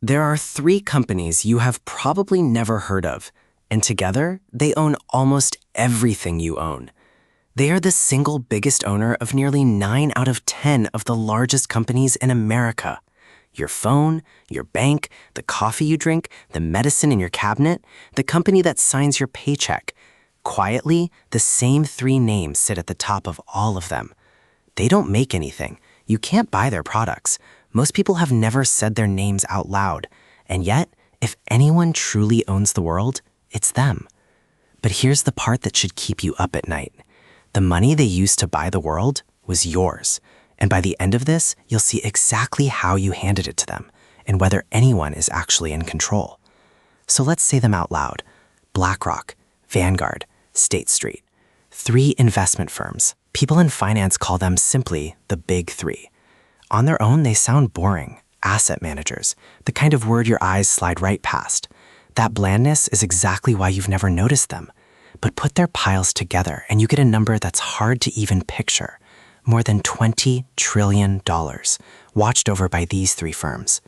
There are three companies you have probably never heard of, and together, they own almost everything you own. They are the single biggest owner of nearly 9 out of 10 of the largest companies in America. Your phone, your bank, the coffee you drink, the medicine in your cabinet, the company that signs your paycheck. Quietly, the same three names sit at the top of all of them. They don't make anything. You can't buy their products. Most people have never said their names out loud. And yet, if anyone truly owns the world, it's them. But here's the part that should keep you up at night. The money they used to buy the world was yours. And by the end of this, you'll see exactly how you handed it to them and whether anyone is actually in control. So let's say them out loud. BlackRock, Vanguard, State Street. 3 investment firms. People in finance call them simply the Big Three. On their own, they sound boring. Asset managers, the kind of word your eyes slide right past. That blandness is exactly why you've never noticed them. But put their piles together and you get a number that's hard to even picture. More than $20 trillion, watched over by these 3 firms.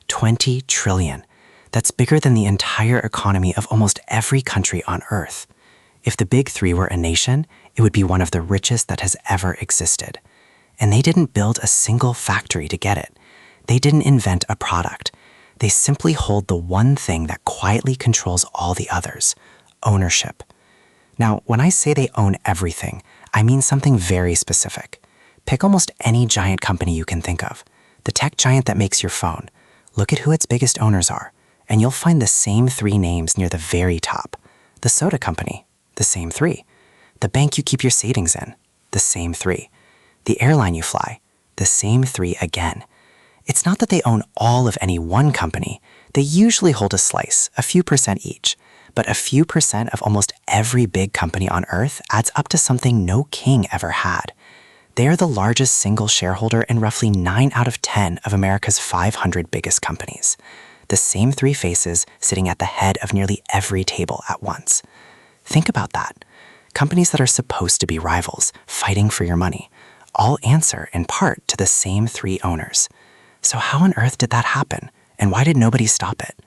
$20 trillion. That's bigger than the entire economy of almost every country on Earth. If the Big Three were a nation, it would be one of the richest that has ever existed. And they didn't build a single factory to get it. They didn't invent a product. They simply hold the one thing that quietly controls all the others: ownership. Now, when I say they own everything, I mean something very specific. Pick almost any giant company you can think of. The tech giant that makes your phone. Look at who its biggest owners are, and you'll find the same 3 names near the very top. The soda company, the same 3. The bank you keep your savings in, the same 3. The airline you fly, the same 3 again. It's not that they own all of any one company. They usually hold a slice, a few percent each. But a few percent of almost every big company on Earth adds up to something no king ever had. They are the largest single shareholder in roughly 9 out of 10 of America's 500 biggest companies. The same 3 faces sitting at the head of nearly every table at once. Think about that. Companies that are supposed to be rivals, fighting for your money, all answer in part to the same 3 owners. So how on earth did that happen? And why did nobody stop it?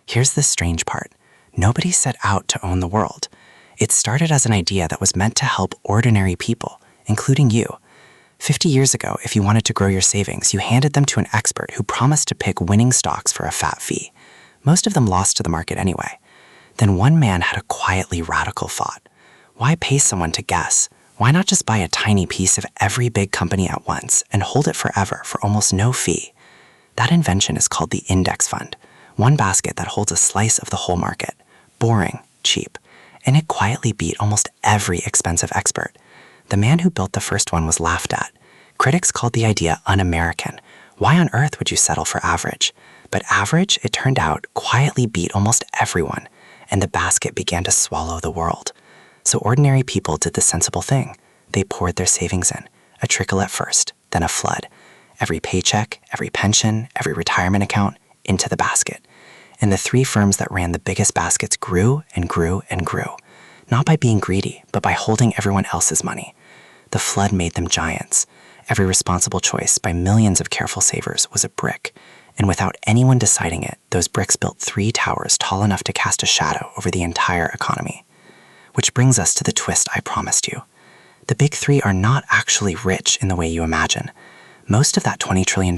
Here's the strange part. Nobody set out to own the world. It started as an idea that was meant to help ordinary people, including you. 50 years ago, if you wanted to grow your savings, you handed them to an expert who promised to pick winning stocks for a fat fee. Most of them lost to the market anyway. Then one man had a quietly radical thought. Why pay someone to guess? Why not just buy a tiny piece of every big company at once and hold it forever for almost no fee? That invention is called the index fund. One basket that holds a slice of the whole market. Boring, cheap. And it quietly beat almost every expensive expert. The man who built the first one was laughed at. Critics called the idea un-American. Why on earth would you settle for average? But average, it turned out, quietly beat almost everyone, and the basket began to swallow the world. So ordinary people did the sensible thing. They poured their savings in, a trickle at first, then a flood. Every paycheck, every pension, every retirement account, into the basket. And the 3 firms that ran the biggest baskets grew and grew and grew. Not by being greedy, but by holding everyone else's money. The flood made them giants. Every responsible choice by millions of careful savers was a brick. And without anyone deciding it, those bricks built 3 towers tall enough to cast a shadow over the entire economy. Which brings us to the twist I promised you. The Big Three are not actually rich in the way you imagine. Most of that $20 trillion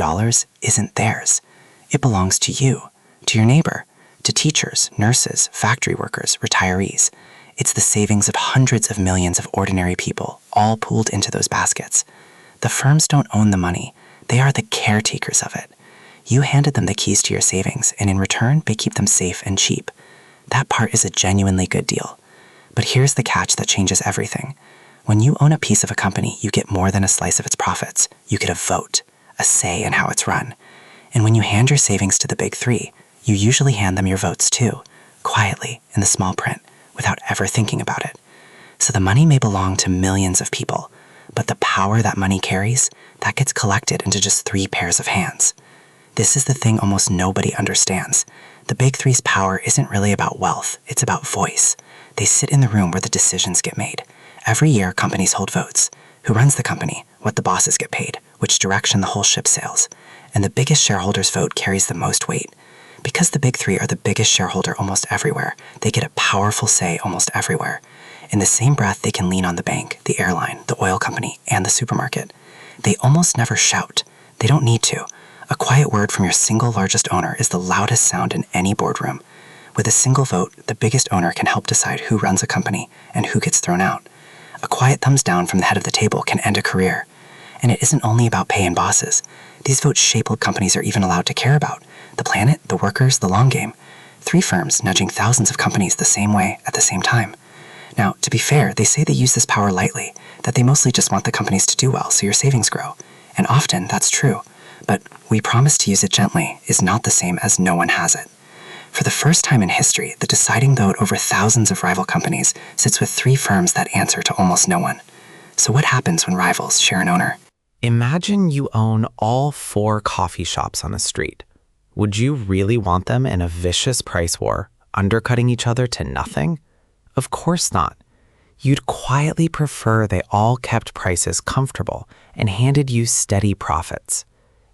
isn't theirs. It belongs to you, to your neighbor, to teachers, nurses, factory workers, retirees. It's the savings of hundreds of millions of ordinary people, all pooled into those baskets. The firms don't own the money. They are the caretakers of it. You handed them the keys to your savings, and in return, they keep them safe and cheap. That part is a genuinely good deal. But here's the catch that changes everything. When you own a piece of a company, you get more than a slice of its profits. You get a vote, a say in how it's run. And when you hand your savings to the Big Three, you usually hand them your votes too, quietly, in the small print, without ever thinking about it. So the money may belong to millions of people, but the power that money carries, that gets collected into just 3 pairs of hands. This is the thing almost nobody understands. The Big Three's power isn't really about wealth, it's about voice. They sit in the room where the decisions get made. Every year, companies hold votes. Who runs the company, what the bosses get paid, which direction the whole ship sails. And the biggest shareholder's vote carries the most weight. Because the big three are the biggest shareholder almost everywhere, they get a powerful say almost everywhere. In the same breath, they can lean on the bank, the airline, the oil company, and the supermarket. They almost never shout. They don't need to. A quiet word from your single largest owner is the loudest sound in any boardroom. With a single vote, the biggest owner can help decide who runs a company and who gets thrown out. A quiet thumbs down from the head of the table can end a career. And it isn't only about pay and bosses. These votes shape what companies are even allowed to care about: the planet, the workers, the long game. 3 firms nudging thousands of companies the same way at the same time. Now, to be fair, they say they use this power lightly, that they mostly just want the companies to do well so your savings grow. And often that's true. But "we promise to use it gently" is not the same as "no one has it." For the first time in history, the deciding vote over thousands of rival companies sits with 3 firms that answer to almost no one. So what happens when rivals share an owner? Imagine you own all 4 coffee shops on a street. Would you really want them in a vicious price war, undercutting each other to nothing? Of course not. You'd quietly prefer they all kept prices comfortable and handed you steady profits.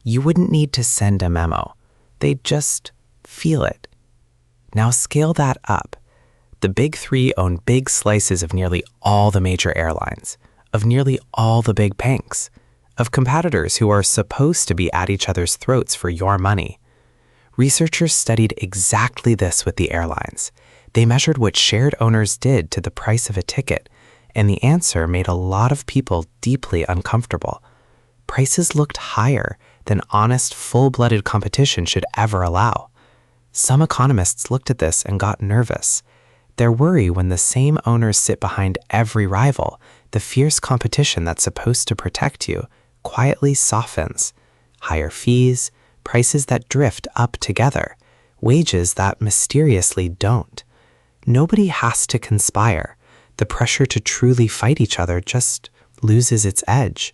You wouldn't need to send a memo. They'd just feel it. Now scale that up. The big 3 own big slices of nearly all the major airlines, of nearly all the big banks, of competitors who are supposed to be at each other's throats for your money. Researchers studied exactly this with the airlines. They measured what shared owners did to the price of a ticket, and the answer made a lot of people deeply uncomfortable. Prices looked higher than honest, full-blooded competition should ever allow. Some economists looked at this and got nervous. They're worried when the same owners sit behind every rival, the fierce competition that's supposed to protect you quietly softens. Higher fees, prices that drift up together, wages that mysteriously don't. Nobody has to conspire. The pressure to truly fight each other just loses its edge.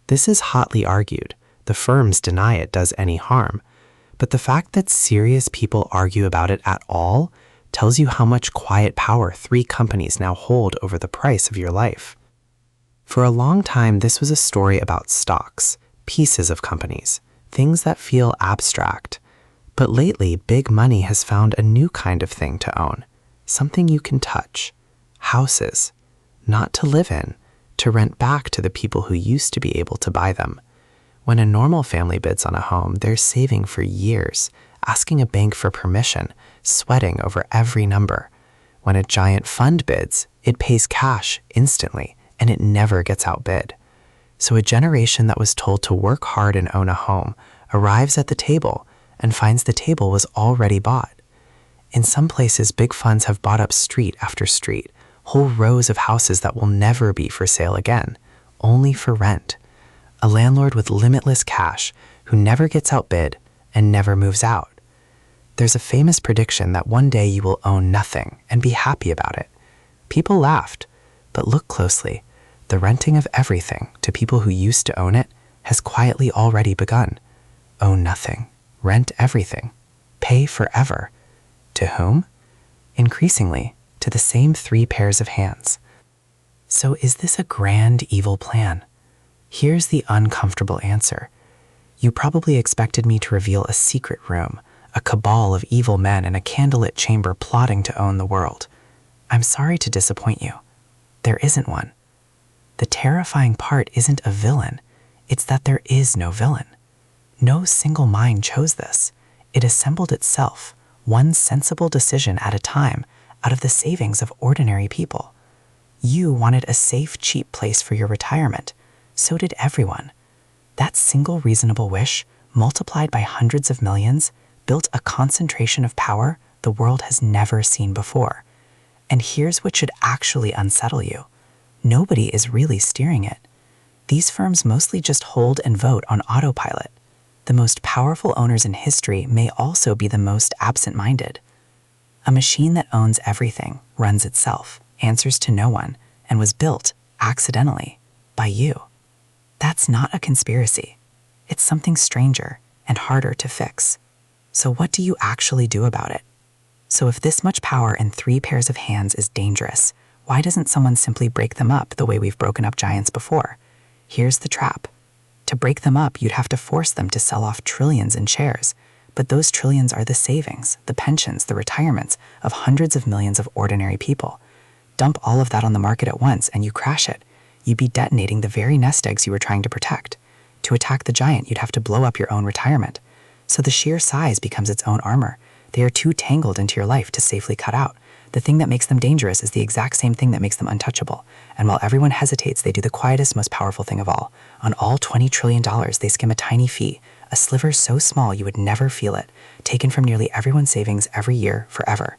This is hotly argued. The firms deny it does any harm. But the fact that serious people argue about it at all tells you how much quiet power 3 companies now hold over the price of your life. For a long time, this was a story about stocks, pieces of companies, things that feel abstract. But lately, big money has found a new kind of thing to own, something you can touch. Houses, not to live in, to rent back to the people who used to be able to buy them. When a normal family bids on a home, they're saving for years, asking a bank for permission, sweating over every number. When a giant fund bids, it pays cash instantly, and it never gets outbid. So a generation that was told to work hard and own a home arrives at the table and finds the table was already bought. In some places, big funds have bought up street after street, whole rows of houses that will never be for sale again, only for rent. A landlord with limitless cash who never gets outbid and never moves out. There's a famous prediction that one day you will own nothing and be happy about it. People laughed, but look closely. The renting of everything to people who used to own it has quietly already begun. Own nothing, rent everything, pay forever. To whom? Increasingly, to the same 3 pairs of hands. So is this a grand evil plan? Here's the uncomfortable answer. You probably expected me to reveal a secret room, a cabal of evil men in a candlelit chamber plotting to own the world. I'm sorry to disappoint you. There isn't one. The terrifying part isn't a villain. It's that there is no villain. No single mind chose this. It assembled itself, one sensible decision at a time, out of the savings of ordinary people. You wanted a safe, cheap place for your retirement. So did everyone. That single reasonable wish, multiplied by hundreds of millions, built a concentration of power the world has never seen before. And here's what should actually unsettle you. Nobody is really steering it. These firms mostly just hold and vote on autopilot. The most powerful owners in history may also be the most absent-minded. A machine that owns everything, runs itself, answers to no one, and was built, accidentally, by you. That's not a conspiracy. It's something stranger and harder to fix. So what do you actually do about it? So if this much power in 3 pairs of hands is dangerous, why doesn't someone simply break them up the way we've broken up giants before? Here's the trap. To break them up, you'd have to force them to sell off trillions in shares. But those trillions are the savings, the pensions, the retirements of hundreds of millions of ordinary people. Dump all of that on the market at once and you crash it. You'd be detonating the very nest eggs you were trying to protect. To attack the giant, you'd have to blow up your own retirement. So the sheer size becomes its own armor. They are too tangled into your life to safely cut out. The thing that makes them dangerous is the exact same thing that makes them untouchable. And while everyone hesitates, they do the quietest, most powerful thing of all. On all $20 trillion, they skim a tiny fee, a sliver so small you would never feel it, taken from nearly everyone's savings every year, forever.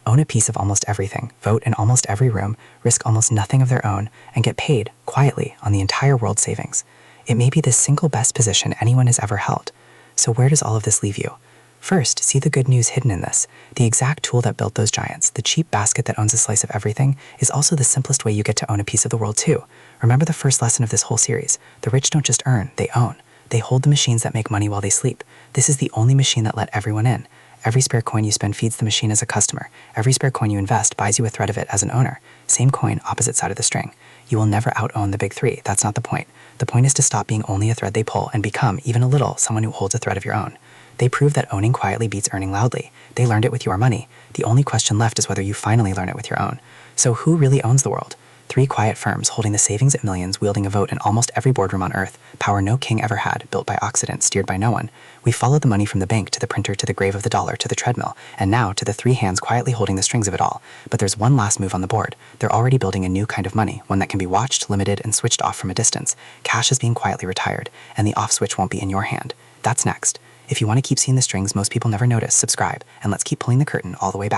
Own a piece of almost everything, vote in almost every room, risk almost nothing of their own, and get paid, quietly, on the entire world's savings. It may be the single best position anyone has ever held. So where does all of this leave you? First, see the good news hidden in this. The exact tool that built those giants, the cheap basket that owns a slice of everything, is also the simplest way you get to own a piece of the world too. Remember the first lesson of this whole series. The rich don't just earn, they own. They hold the machines that make money while they sleep. This is the only machine that let everyone in. Every spare coin you spend feeds the machine as a customer. Every spare coin you invest buys you a thread of it as an owner. Same coin, opposite side of the string. You will never out-own the big three. That's not the point. The point is to stop being only a thread they pull and become, even a little, someone who holds a thread of your own. They prove that owning quietly beats earning loudly. They learned it with your money. The only question left is whether you finally learn it with your own. So who really owns the world? 3 quiet firms holding the savings at millions, wielding a vote in almost every boardroom on earth, power no king ever had, built by Occident, steered by no one. We followed the money from the bank to the printer to the grave of the dollar to the treadmill, and now to the 3 hands quietly holding the strings of it all. But there's one last move on the board. They're already building a new kind of money, one that can be watched, limited, and switched off from a distance. Cash is being quietly retired, and the off switch won't be in your hand. That's next. If you want to keep seeing the strings most people never notice, subscribe, and let's keep pulling the curtain all the way back.